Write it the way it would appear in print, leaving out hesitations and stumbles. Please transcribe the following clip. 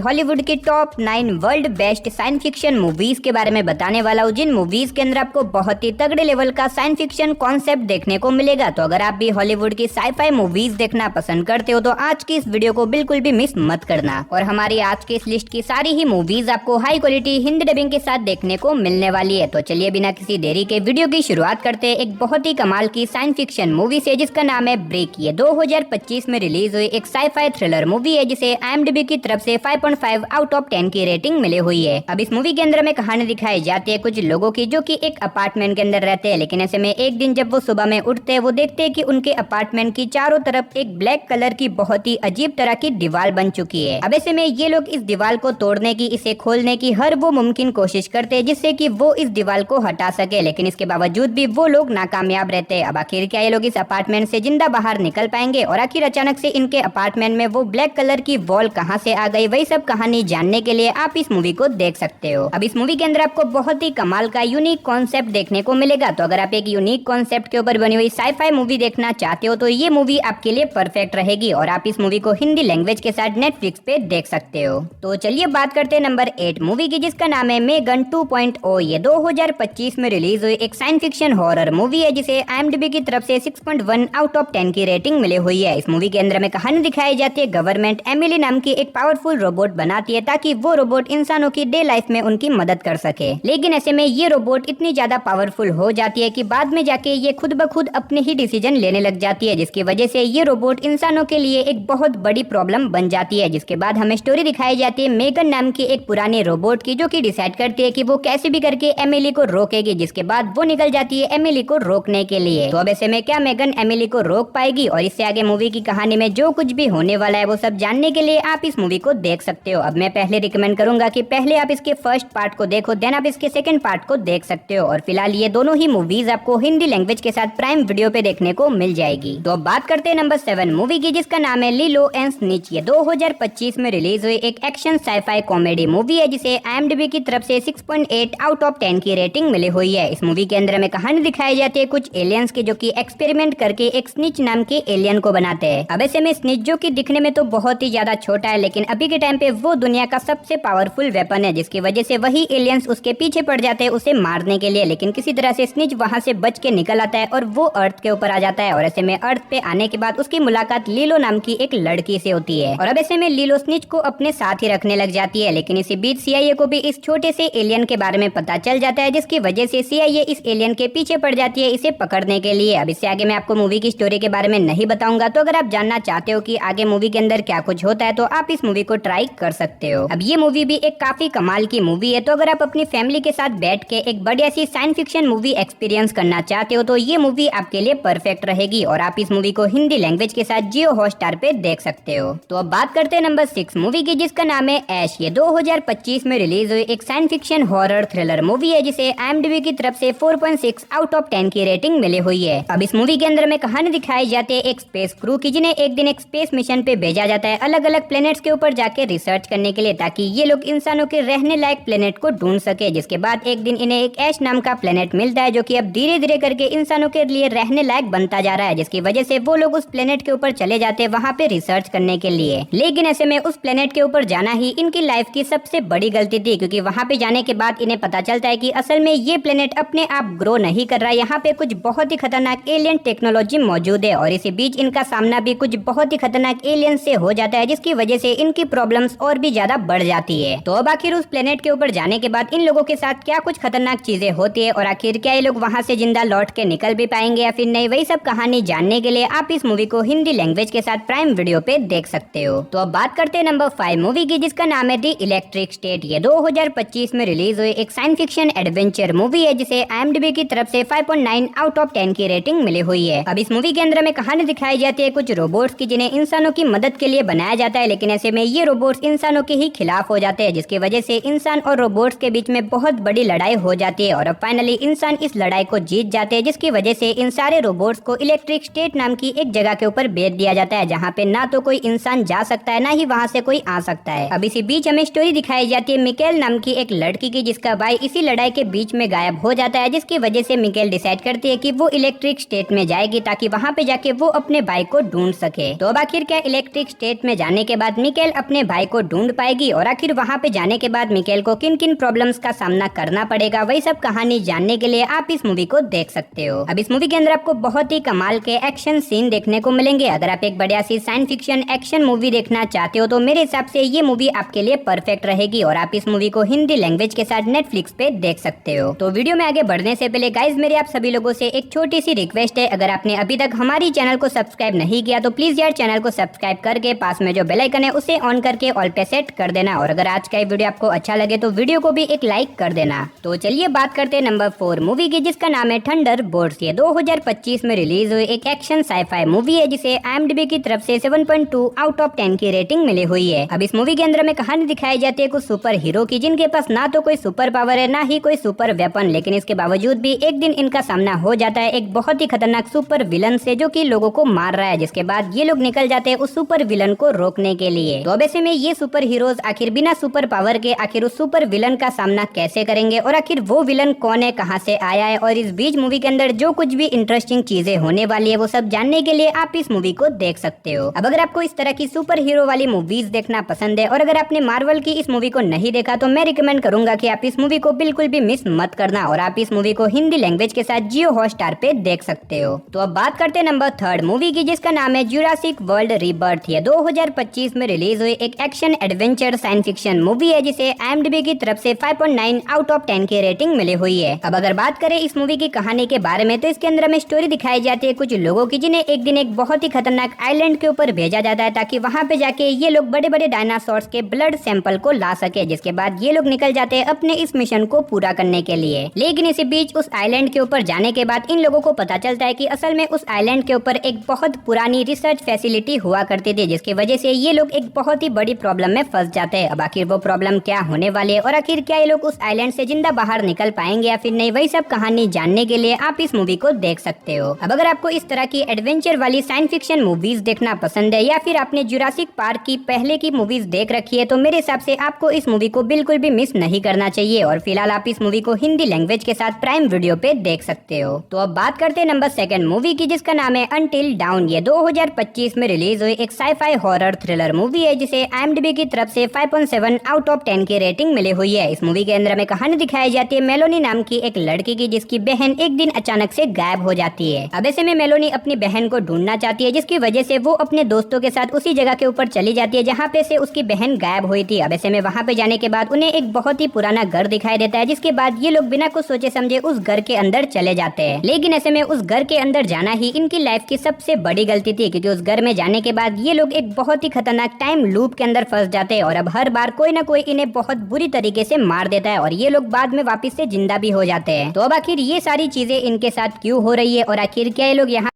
Hollywood की top 9 world best science fiction movies के बारे में बताने वाला हूँ, जिन मूवीज के अंदर आपको बहुत ही तगड़े लेवल का साइंस फिक्शन कॉन्सेप्ट देखने को मिलेगा। तो अगर आप भी हॉलीवुड की साईफाई मूवीज देखना पसंद करते हो तो आज की इस वीडियो को बिल्कुल भी मिस मत करना। और हमारी आज की इस लिस्ट की सारी ही मूवीज आपको हाई क्वालिटी हिंदी डबिंग के साथ देखने को मिलने वाली है। तो चलिए बिना किसी देरी के वीडियो की शुरुआत करते हैं एक बहुत ही कमाल की साइंस फिक्शन मूवी से, जिसका नाम है ब्रेक। ये 2025 में रिलीज हुई एक साईफाई थ्रिलर मूवी है, जिसे IMDb की तरफ से 5.5 आउट ऑफ 10 की रेटिंग मिली हुई है। अब इस मूवी के अंदर में कहानी दिखाई जाती है कुछ लोगों की, जो कि एक अपार्टमेंट के अंदर रहते हैं। लेकिन ऐसे में एक दिन जब वो सुबह में उठते हैं, वो देखते हैं कि उनके अपार्टमेंट की चारों तरफ एक ब्लैक कलर की बहुत ही अजीब तरह की दीवार बन चुकी है। अब ऐसे में ये लोग इस दीवार को तोड़ने की, इसे खोलने की हर वो मुमकिन कोशिश करते हैं जिससे कि वो इस दीवार को हटा सके, लेकिन इसके बावजूद भी वो लोग नाकामयाब रहते हैं। अब आखिर क्या ये लोग इस अपार्टमेंट से जिंदा बाहर निकल पाएंगे, और आखिर अचानक से इनके अपार्टमेंट में वो ब्लैक कलर की वॉल कहां से आ गई, वही सब कहानी जानने के लिए आप इस मूवी को देख सकते हो। अब इस मूवी के अंदर आपको बहुत ही कमाल का यूनिक कॉन्सेप्ट देखने को मिलेगा। तो अगर आप एक यूनिक कॉन्सेप्ट के ऊपर बनी हुई साईफाई मूवी देखना चाहते हो तो ये मूवी आपके लिए परफेक्ट रहेगी, और आप इस मूवी को हिंदी लैंग्वेज के साथ नेटफ्लिक्स पे देख सकते हो। तो चलिए बात करते हैं नंबर 8 मूवी की, जिसका नाम है मेगन 2.0। ये 2025 में रिलीज हुई एक साइंस फिक्शन हॉरर मूवी है, जिसे IMDb की तरफ से 6.1 आउट ऑफ 10 की रेटिंग मिली हुई है। इस मूवी के अंदर में कहानी दिखाई जाती है गवर्नमेंट एमिली नाम की एक पावरफुल रोबोट बनाती है, ताकि वो रोबोट इंसानों की डे लाइफ में उनकी मदद कर सके। लेकिन ऐसे में ये रोबोट इतनी ज्यादा पावरफुल हो जाती है कि बाद में जाके ये खुद ब खुद अपने ही डिसीजन लेने लग जाती है, जिसकी वजह से ये रोबोट इंसानों के लिए एक बहुत बड़ी प्रॉब्लम बन जाती है। जिसके बाद हमें स्टोरी दिखाई जाती है मेगन नाम की एक पुरानी रोबोट की, जो कि डिसाइड करती है कि वो कैसे भी करके एमिली को रोकेगी। जिसके बाद वो निकल जाती है एमिली को रोकने के लिए। तो अब ऐसे में क्या मेगन एमिली को रोक पाएगी, और इससे आगे मूवी की कहानी में जो कुछ भी होने वाला है वो सब जानने के लिए आप इस मूवी को देख सकते हो। अब मैं पहले रिकमेंड करूंगा कि पहले आप इसके फर्स्ट पार्ट को देखो, देन आप इसके सेकंड पार्ट को देख सकते हो। और फिलहाल ये दोनों ही मूवीज आपको हिंदी लैंग्वेज के साथ प्राइम वीडियो पे देखने को मिल जाएगी। तो अब बात करते हैं नंबर 7 मूवी की, जिसका नाम है लिलो एंड स्निच। ये 2025 में रिलीज हुई एक एक्शन साईफाई कॉमेडी मूवी है, जिसे IMDb की तरफ से 6.8 आउट ऑफ 10 की रेटिंग मिली हुई है। इस मूवी के अंदर में कहानी दिखाई जाती है कुछ एलियंस की, जो कि एक्सपेरिमेंट करके एक स्निच नाम के एलियन को बनाते हैं। अब ऐसे में स्निच, जो कि दिखने में तो बहुत ही ज्यादा छोटा है, लेकिन अभी के टाइम पे वो दुनिया का सबसे पावरफुल वेपन है, जिसकी वजह से वही एलियंस उसके पीछे पड़ जाते हैं उसे मारने के लिए। लेकिन किसी तरह से स्निच वहां से बच के निकल आता है और वो अर्थ के ऊपर आ जाता है। और ऐसे में अर्थ पे आने के बाद उसकी मुलाकात लीलो नाम की एक लड़की से होती है, और अब ऐसे में लीलो स्निच को अपने साथ ही रखने लग जाती है। लेकिन इसी बीच CIA को भी इस छोटे से एलियन के बारे में पता चल जाता है, जिसकी वजह से CIA इस एलियन के पीछे पड़ जाती है इसे पकड़ने के लिए। अब इससे आगे मैं आपको मूवी की स्टोरी के बारे में नहीं बताऊंगा। तो अगर आप जानना चाहते हो कि आगे मूवी के अंदर क्या कुछ होता है तो आप इस मूवी को ट्राई कर सकते हो। अब ये मूवी भी एक काफी कमाल की मूवी है, तो अगर आप अपनी फैमिली के साथ बैठ के एक बढ़िया सी साइंस फिक्शन मूवी एक्सपीरियंस करना चाहते हो तो ये मूवी आपके लिए परफेक्ट रहेगी, और आप इस मूवी को हिंदी लैंग्वेज के साथ जियो हॉटस्टार पे देख सकते हो। तो अब बात करते हैं नंबर 6 मूवी की, जिसका नाम है ऐश। ये 2025 में रिलीज हुई एक science fiction horror thriller movie है, जिसे IMDb की तरफ से 4.6 आउट ऑफ 10 की रेटिंग मिली हुई है। अब इस मूवी के अंदर में कहानी दिखाई जाती है एक स्पेस क्रू की, जिन्हें एक दिन एक स्पेस मिशन पे भेजा जाता है अलग अलग प्लेनेट्स के ऊपर जाके रिसर्च करने के लिए, ताकि ये लोग इंसानों के रहने लायक प्लेनेट को ढूंढ सके। जिसके बाद एक दिन इन्हें एक ऐश नाम का प्लेनेट मिलता है, जो कि अब धीरे धीरे करके इंसानों के लिए रहने लायक बनता जा रहा है, जिसकी वजह से वो लोग उस प्लेनेट के ऊपर चले जाते हैं वहाँ पे रिसर्च करने के लिए। लेकिन ऐसे में उस प्लेनेट के ऊपर जाना ही इनकी लाइफ की सबसे बड़ी गलती थी, क्योंकि वहाँ पे जाने के बाद इन्हें पता चलता है कि असल में ये प्लेनेट अपने आप ग्रो नहीं कर रहा है, यहाँ पे कुछ बहुत ही खतरनाक एलियन टेक्नोलॉजी मौजूद है। और इसी बीच इनका सामना भी कुछ बहुत ही खतरनाक एलियन से हो जाता है, जिसकी वजह से इनकी प्रॉब्लम्स और भी ज्यादा बढ़ जाती है। तो अब आखिर उस प्लेनेट के ऊपर जाने के बाद इन लोगों के साथ क्या कुछ खतरनाक चीजें होती है, और आखिर क्या ये लोग वहाँ से जिंदा लौट के निकल भी पाएंगे या फिर नहीं, वही सब कहानी जानने के लिए आप इस मूवी को हिंदी लैंग्वेज के साथ प्राइम वीडियो पे देख सकते हो। तो अब बात करते हैं नंबर 5 मूवी की, जिसका नाम है द इलेक्ट्रिक स्टेट। ये 2025 में रिलीज हुई एक साइंस फिक्शन एडवेंचर मूवी है, जिसे IMDb की तरफ से 5.9 आउट ऑफ 10 की रेटिंग मिली हुई है। अब इस मूवी के अंदर में कहानी दिखाई जाती है कुछ रोबोट्स की, जिन्हें इंसानों की मदद के लिए बनाया जाता है। लेकिन ऐसे में ये रोबोट्स इंसानों के ही खिलाफ हो जाते हैं, जिसकी वजह से इंसान और रोबोट्स के बीच में बहुत बड़ी लड़ाई हो जाती है। और अब फाइनली इंसान इस लड़ाई को जीत जाते हैं, जिसकी वजह से इन सारे रोबोट्स को इलेक्ट्रिक स्टेट नाम की एक जगह के ऊपर भेज दिया जाता है, जहाँ पे ना तो कोई इंसान जा सकता है, ना ही वहाँ से कोई आ सकता है। अब इसी बीच हमें स्टोरी दिखाई जाती है मिकेल नाम की एक लड़की की, जिसका भाई इसी लड़ाई के बीच में गायब हो जाता है, जिसकी वजह से मिकेल डिसाइड करती है कि वो इलेक्ट्रिक स्टेट में जाएगी, ताकि वहाँ पे जाके वो अपने भाई को ढूंढ सके। तो अब आखिर क्या इलेक्ट्रिक स्टेट में जाने के बाद मिकेल अपने भाई को ढूंढ पाएगी और आखिर वहाँ पे जाने के बाद मिकेल को किन किन प्रॉब्लम्स का सामना करना पड़ेगा, वही सब कहानी जानने के लिए आप इस मूवी को देख सकते हो। अब इस मूवी के अंदर आपको बहुत ही कमाल के एक्शन सीन देखने को मिलेंगे। अगर आप एक बढ़िया सी साइंस फिक्शन एक्शन मूवी देखना चाहते हो तो मेरे हिसाब से ये मूवी आपके लिए परफेक्ट रहेगी और आप इस मूवी को हिंदी लैंग्वेज के साथ नेटफ्लिक्स पे देख सकते हो। तो वीडियो में आगे बढ़ने से पहले गाइज मेरे आप सभी लोगों से एक छोटी सी रिक्वेस्ट है, अगर आपने अभी तक हमारी चैनल को सब्सक्राइब नहीं किया तो प्लीज यार चैनल को सब्सक्राइब करके पास में जो बेल आइकन है उसे ऑन करके ऑल पे सेट कर देना और अगर आज का ये वीडियो आपको अच्छा लगे तो वीडियो को भी एक लाइक कर देना। तो चलिए बात करते हैं नंबर 4 मूवी की, जिसका नाम है थंडरबोल्ट्स। ये 2025 में रिलीज हुई एक एक्शन साईफाई मूवी है जिसे IMDb की तरफ से 7.2 आउट ऑफ 10 की रेटिंग मिली हुई है। अब इस मूवी के अंदर में कहानी दिखाई जाती है कुछ सुपर हीरो की, जिनके पास ना तो कोई सुपर पावर है ना ही कोई सुपर वेपन, लेकिन इसके बावजूद भी एक दिन इनका सामना हो जाता है एक बहुत ही खतरनाक सुपर विलन से जो कि लोगों को मार रहा है, जिसके बाद ये लोग निकल जाते हैं उस सुपर विलन को रोकने के लिए। तो अब ऐसे में ये सुपर हीरोज आखिर बिना सुपर पावर के आखिर उस सुपर विलन का सामना कैसे करेंगे और आखिर वो विलन कौन है, कहां से आया है, और इस बीच मूवी के अंदर जो कुछ भी इंटरेस्टिंग चीजें होने वाली है वो सब जानने के लिए आप इस मूवी को देख सकते हो। अब अगर आपको इस तरह की सुपर हीरो वाली मूवीज देखना पसंद है और अगर आपने मार्वल की इस मूवी को नहीं देखा तो मैं रिकमेंड करूंगा कि आप इस मूवी को बिल्कुल भी मिस मत करना और आप इस मूवी को हिंदी लैंग्वेज के साथ जियो हॉटस्टार पे देख सकते हो। तो अब बात करते हैं नंबर 3 मूवी की, जिसका नाम है जुरासिक वर्ल्ड रीबर्थ। ये 2025 में रिलीज हुई एक action adventure science fiction movie है जिसे IMDb की तरफ से 5.9 आउट ऑफ 10 की रेटिंग मिली हुई है। अब अगर बात करें इस मूवी की कहानी के बारे में तो इसके अंदर हमें स्टोरी दिखाई जाती है कुछ लोगों की, जिन्हें एक दिन एक बहुत ही खतरनाक आइलैंड के ऊपर भेजा जाता है ताकि वहाँ पे जाके ये लोग बड़े बड़े डायनासोर्स के ब्लड सैंपल को ला सके, जिसके बाद ये लोग निकल जाते हैं अपने इस मिशन को पूरा करने के लिए। लेकिन इसी बीच उस आइलैंड के ऊपर जाने के बाद इन लोगों को पता चलता है कि असल में उस आइलैंड के ऊपर एक बहुत पुरानी रिसर्च फैसिलिटी हुआ करती थी, जिसकी वजह से ये लोग एक बहुत ही बड़ी प्रॉब्लम में फंस जाते हैं। अब आखिर वो प्रॉब्लम क्या होने वाली है और आखिर क्या ये लोग उस आइलैंड से जिंदा बाहर निकल पाएंगे या फिर नहीं, वही सब कहानी जानने के लिए आप इस मूवी को देख सकते हो। अब अगर आपको इस तरह की एडवेंचर वाली साइंस फिक्शन मूवीज देखना पसंद है या फिर आपने जुरासिक पार्क की पहले की मूवीज देख रखी है तो मेरे हिसाब से आपको इस मूवी को बिल्कुल भी मिस नहीं करना चाहिए और फिलहाल आप इस मूवी को हिंदी लैंग्वेज के साथ प्राइम वीडियो पे देख सकते हो। तो अब बात करते हैं नंबर 2 मूवी की, जिसका नाम है अनटिल डाउन। ये 2025 में रिलीज हुई एक साईफाई हॉरर थ्रिलर मूवी है जिसे IMDb की तरफ से 5.7 आउट ऑफ 10 की रेटिंग मिली हुई है। इस मूवी के अंदर हमें कहानी दिखाई जाती है मेलोनी नाम की एक लड़की की, जिसकी बहन एक दिन अचानक से गायब हो जाती है। अब ऐसे में मेलोनी अपनी बहन को ढूंढना चाहती है, जिसकी वजह से वो अपने दोस्तों के साथ उसी जगह के ऊपर चली जाती है जहाँ पे से उसकी बहन गायब हुई थी। अब ऐसे में वहाँ पे जाने के बाद उन्हें एक बहुत ही पुराना घर दिखाई देता है, जिसके बाद ये लोग बिना कुछ सोचे समझे उस घर के अंदर चले जाते हैं। लेकिन ऐसे में उस घर के अंदर जाना ही इनकी लाइफ की सबसे बड़ी गलती थी, क्योंकि उस घर में जाने के बाद ये लोग एक बहुत ही खतरनाक टाइम लूप के अंदर फंस जाते हैं और अब हर बार कोई ना कोई इन्हें बहुत बुरी तरीके से मार देता है और ये लोग बाद में वापस से जिंदा भी हो जाते हैं। तो अब आखिर ये सारी चीजें इनके साथ क्यों हो रही है और आखिर क्या ये लोग यहाँ